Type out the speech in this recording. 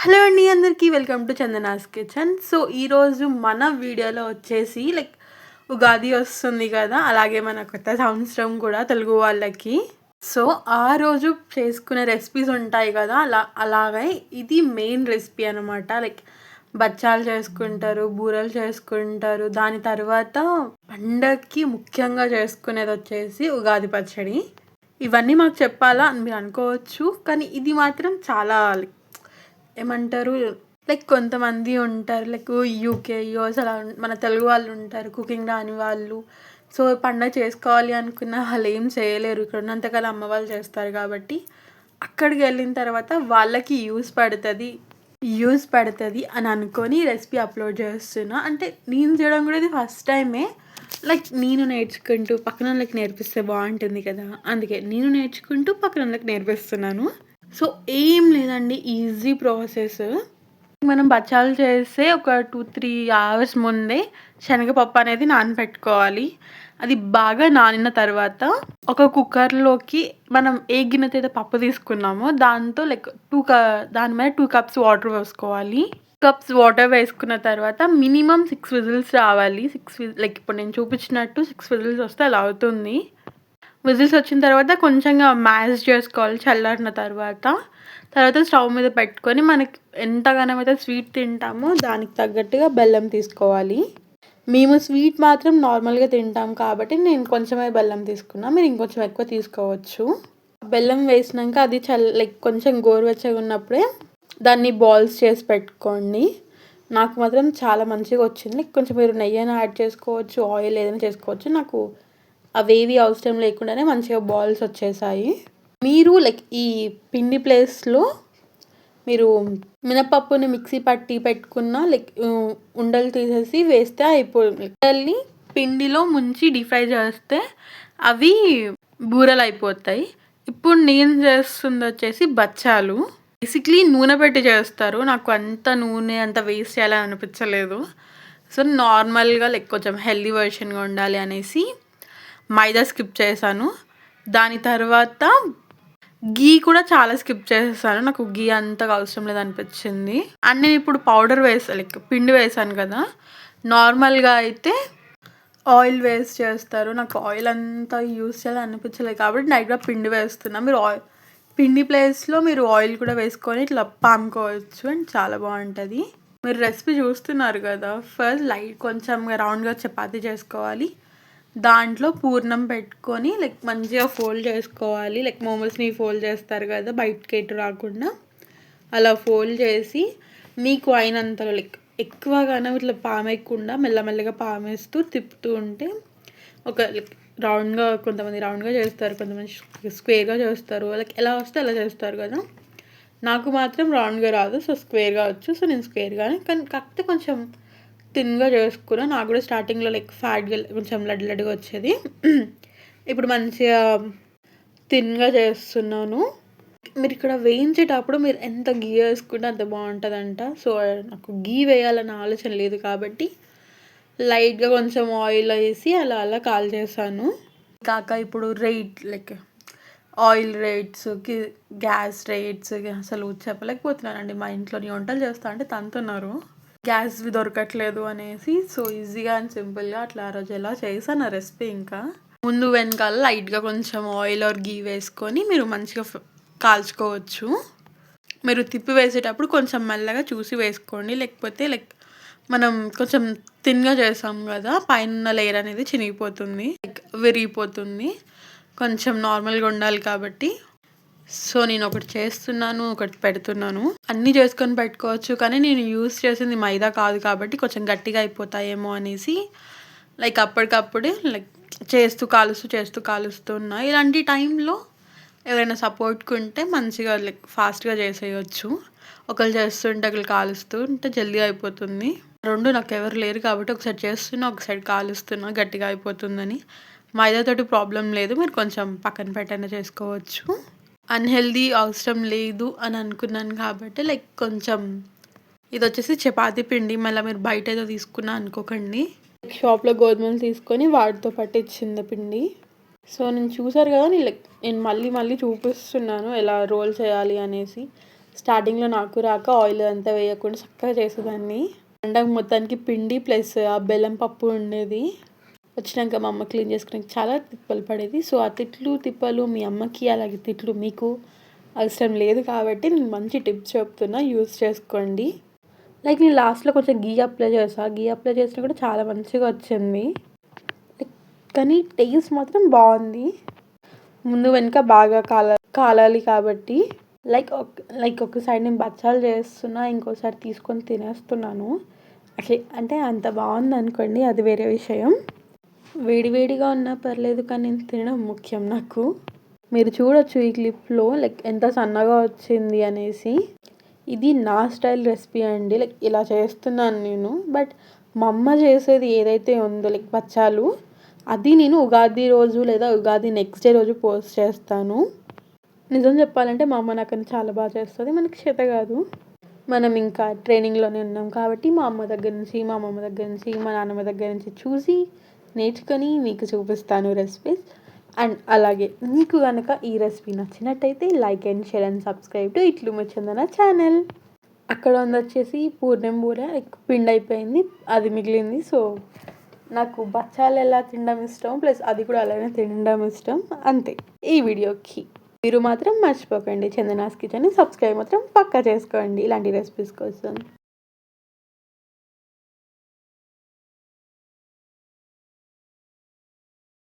Hello అండి అందరికీ welcome to Chandana's kitchen. So ఈరోజు మన వీడియోలో వచ్చేసి ఉగాది వస్తుంది కదా, అలాగే మన కొత్త సంవత్సరం కూడా తెలుగు వాళ్ళకి. సో ఆ రోజు చేసుకునే రెసిపీస్ ఉంటాయి కదా, అలాగే ఇది మెయిన్ రెసిపీ అనమాట. బచ్చాలు చేసుకుంటారు, బూరెలు చేసుకుంటారు. దాని తర్వాత పండగకి ముఖ్యంగా చేసుకునేది వచ్చేసి ఉగాది పచ్చడి. ఇవన్నీ మాకు చెప్పాలా అని మీరు అనుకోవచ్చు, కానీ ఇది మాత్రం చాలా ఏమంటారు కొంతమంది ఉంటారు యూకే యూఎస్ అలా మన తెలుగు వాళ్ళు ఉంటారు, కుకింగ్ రాని వాళ్ళు. సో పండగ చేసుకోవాలి అనుకున్న వాళ్ళు ఏం చేయలేరు, ఇక్కడ ఉన్నంతకాలం అమ్మ వాళ్ళు చేస్తారు కాబట్టి అక్కడికి వెళ్ళిన తర్వాత వాళ్ళకి యూస్ పడుతుంది అని అనుకొని రెసిపీ అప్లోడ్ చేస్తున్నా. అంటే నేను చేయడం కూడా ఇది ఫస్ట్ టైమే. నేను నేర్చుకుంటూ పక్కన వాళ్ళకి నేర్పిస్తే బాగుంటుంది కదా, అందుకే నేను నేర్చుకుంటూ పక్కన వాళ్ళకి నేర్పిస్తున్నాను. సో ఏం లేదండి, ఈజీ ప్రాసెస్. మనం బచ్చాలు చేస్తే ఒక 2-3 అవర్స్ ముందే శనగపప్పు అనేది నానబెట్టుకోవాలి. అది బాగా నానిన తర్వాత ఒక కుక్కర్లోకి మనం ఏ గిన్నెతో అయితే పప్పు తీసుకున్నామో దాంతో దాని మీద 2 కప్స్ వాటర్ వేసుకోవాలి. కప్స్ వాటర్ వేసుకున్న తర్వాత మినిమం 6 విజిల్స్ రావాలి. ఇప్పుడు నేను చూపించినట్టు 6 విజిల్స్ వస్తే అలా అవుతుంది. విజిల్స్ వచ్చిన తర్వాత కొంచెంగా మ్యాష్ చేసుకోవాలి చల్లారిన తర్వాత స్టవ్ మీద పెట్టుకొని మనకి ఎంతగానో అయితే స్వీట్ తింటామో దానికి తగ్గట్టుగా బెల్లం తీసుకోవాలి. మేము స్వీట్ మాత్రం నార్మల్గా తింటాం కాబట్టి నేను కొంచెమే బెల్లం తీసుకున్నా, మీరు ఇంకొంచెం ఎక్కువ తీసుకోవచ్చు. బెల్లం వేసినాక అది కొంచెం గోరువెచ్చగా ఉన్నప్పుడే దాన్ని బాల్స్ చేసి పెట్టుకోండి. నాకు మాత్రం చాలా మంచిగా వచ్చింది. కొంచెం మీరు నెయ్యి అయినా యాడ్ చేసుకోవచ్చు, ఆయిల్ ఏదైనా చేసుకోవచ్చు. నాకు అవేవి అవసరం లేకుండానే మంచిగా బాల్స్ వచ్చేసాయి. మీరు ఈ పిండి ప్లేస్లో మీరు మినపప్పుని మిక్సీ పట్టి పెట్టుకున్న ఉండలు తీసేసి వేస్తే అయిపోతుంది. ఉండల్ని పిండిలో ముంచి డీప్ ఫ్రై చేస్తే అవి బూరెలు అయిపోతాయి. ఇప్పుడు నేను చేస్తుంది వచ్చేసి బచ్చాలు. బేసిక్లీ నూనె పెట్టి చేస్తారు, నాకు అంత నూనె అంత వేస్ట్ చేయాలని అనిపించలేదు. సో నార్మల్గా కొంచెం హెల్దీ వర్షన్గా ఉండాలి అనేసి మైదా స్కిప్ చేశాను. దాని తర్వాత గీ కూడా చాలా స్కిప్ చేసేసాను, నాకు గీ అంతగా అవసరం లేదనిపించింది. అండ్ నేను ఇప్పుడు పౌడర్ పిండి వేసాను కదా, నార్మల్గా అయితే ఆయిల్ వేస్ట్ చేస్తారు. నాకు ఆయిల్ అంతా యూస్ చేయాలని అనిపించలేదు కాబట్టి డైరెక్ట్గా పిండి వేస్తున్నా. మీరు పిండి ప్లేస్లో మీరు ఆయిల్ కూడా వేసుకొని ఇట్లా పాముకోవచ్చు అండ్ చాలా బాగుంటుంది. మీరు రెసిపీ చూస్తున్నారు కదా, ఫస్ట్ కొంచెం రౌండ్గా చపాతీ చేసుకోవాలి. దాంట్లో పూర్ణం పెట్టుకొని మంచిగా ఫోల్డ్ చేసుకోవాలి. మోమోస్ని ఫోల్డ్ చేస్తారు కదా బయటకి ఎటు రాకుండా, అలా ఫోల్డ్ చేసి మీకు అయినంతలో ఎక్కువగానే ఇట్లా పామేయకుండా మెల్లమెల్లగా పామేస్తూ తిప్పుతూ ఉంటే ఒక రౌండ్గా, కొంతమంది రౌండ్గా చేస్తారు, కొంతమంది స్క్వేర్గా చేస్తారు. ఎలా వస్తే అలా చేస్తారు కదా. నాకు మాత్రం రౌండ్గా రాదు, సో స్క్వేర్గా వచ్చు. సో నేను స్క్వేర్గానే, కానీ కాకపోతే కొంచెం థిన్గా చేసుకున్నా. నాకు కూడా స్టార్టింగ్లో ఫ్యాట్గా కొంచెం లడ్డుగా వచ్చేది. ఇప్పుడు మంచిగా థిన్గా చేస్తున్నాను. మీరు ఇక్కడ వేయించేటప్పుడు మీరు ఎంత గీ వేసుకుంటే అంత బాగుంటుందంట. సో నాకు గీ వేయాలన్న ఆలోచన లేదు కాబట్టి లైట్గా కొంచెం ఆయిల్ వేసి అలా కాల్ చేశాను. కాక ఇప్పుడు ఆయిల్ రేట్స్, గ్యాస్ రేట్స్ అసలు చెప్పలేకపోతున్నానండి. మా ఇంట్లోని వంటలు చేస్తా అంటే తంతున్నారు, గ్యాస్ దొరకట్లేదు అనేసి. సో ఈజీగా అండ్ సింపుల్గా అట్లా ఆ రోజు ఎలా చేశాను రెసిపీ. ఇంకా ముందు వెనకాల లైట్గా కొంచెం ఆయిల్ ఆర్ గీ వేసుకొని మీరు మంచిగా కాల్చుకోవచ్చు. మీరు తిప్పి వేసేటప్పుడు కొంచెం మెల్లగా చూసి వేసుకోండి, లేకపోతే మనం కొంచెం థిన్గా చేసాం కదా, పైన లేయర్ అనేది చినిగిపోతుంది, విరిగిపోతుంది. కొంచెం నార్మల్గా ఉండాలి కాబట్టి. సో నేను ఒకటి చేస్తున్నాను, ఒకటి పెడుతున్నాను. అన్నీ చేసుకొని పెట్టుకోవచ్చు, కానీ నేను యూస్ చేసింది మైదా కాదు కాబట్టి కొంచెం గట్టిగా అయిపోతాయేమో అనేసి అప్పటికప్పుడే చేస్తూ కాలుస్తున్నా. ఇలాంటి టైంలో ఎవరైనా సపోర్ట్కి ఉంటే మంచిగా ఫాస్ట్గా చేసేయచ్చు. ఒకరు చేస్తుంటే ఒకరు కాలుస్తూ ఉంటే జల్దీ అయిపోతుంది. రెండు నాకు ఎవరు లేరు కాబట్టి ఒకసారి చేస్తున్నా, ఒకసారి కాలుస్తున్నా, గట్టిగా అయిపోతుందని. మైదాతోటి ప్రాబ్లం లేదు, మీరు కొంచెం పక్కన పెట్టైనా చేసుకోవచ్చు. అన్హెల్దీ అవసరం లేదు అని అనుకున్నాను కాబట్టి కొంచెం ఇది వచ్చేసి చపాతీ పిండి. మళ్ళీ మీరు బయట ఏదో తీసుకున్నా అనుకోకండి, షాప్లో గోధుమలు తీసుకొని వాటితో పట్టించింది పిండి. సో నేను చూసారు కదా, నేను మళ్ళీ చూపిస్తున్నాను ఎలా రోల్ చేయాలి అనేసి. స్టార్టింగ్లో నాకు రాక ఆయిల్ అంతా వేయకుండా చక్కగా చేసేదాన్ని. పండగ మొత్తానికి పిండి ప్లస్ ఆ బెల్లం పప్పు ఉండేది. వచ్చినాక మా అమ్మ క్లీన్ చేసుకుని చాలా తిప్పలు పడేది. సో ఆ తిప్పలు మీ అమ్మకి అలాగే తిట్లు మీకు అవసరం లేదు కాబట్టి నేను మంచి టిప్స్ చెప్తున్నా, యూజ్ చేసుకోండి. లైక్ నేను లాస్ట్లో కొంచెం గీ అప్లై చేసాను. గీ అప్లై చేసినా కూడా చాలా మంచిగా వచ్చింది. కానీ టేస్ట్ మాత్రం బాగుంది. ముందు వెనుక బాగా కాలాలి కాబట్టి లైక్ ఒక సైడ్ నేను బచ్చాలు చేస్తున్నా, ఇంకోసారి తీసుకొని తినేస్తున్నాను. అంటే అంత బాగుంది అనుకోండి, అది వేరే విషయం. వేడివేడిగా ఉన్నా పర్లేదు కానీ నేను తినడం ముఖ్యం నాకు. మీరు చూడొచ్చు ఈ క్లిప్లో లైక్ ఎంత సన్నగా వచ్చింది అనేసి. ఇది నా స్టైల్ రెసిపీ అండి. లైక్ ఇలా చేస్తున్నాను నేను. బట్ మా అమ్మ చేసేది ఏదైతే ఉందో లైక్ బచ్చాలు, అది నేను ఉగాది రోజు లేదా ఉగాది నెక్స్ట్ డే రోజు పోస్ట్ చేస్తాను. నిజం చెప్పాలంటే మా అమ్మ నాకన్నా చాలా బాగా చేస్తుంది. మనకి చేత కాదు, మనం ఇంకా ట్రైనింగ్లోనే ఉన్నాం కాబట్టి మా అమ్మ దగ్గర నుంచి, మా అమ్మమ్మ దగ్గర నుంచి, మా నాన్నమ్మ దగ్గర నుంచి చూసి నేర్చుకొని మీకు చూపిస్తాను రెసిపీస్. అండ్ అలాగే మీకు కనుక ఈ రెసిపీ నచ్చినట్టయితే like and share and subscribe to ఇట్లు మీ చందన ఛానల్. అక్కడ ఉంది వచ్చేసి పూర్ణం బూర పిండి అయిపోయింది, అది మిగిలింది. సో నాకు బచ్చాలు ఎలా తినడం ఇష్టం ప్లస్ అది కూడా అలానే తినడం ఇష్టం, అంతే ఈ వీడియోకి. మీరు మాత్రం మర్చిపోకండి చందనాస్ కిచెన్ని సబ్స్క్రైబ్ మాత్రం పక్కా చేసుకోండి ఇలాంటి రెసిపీస్ కోసం.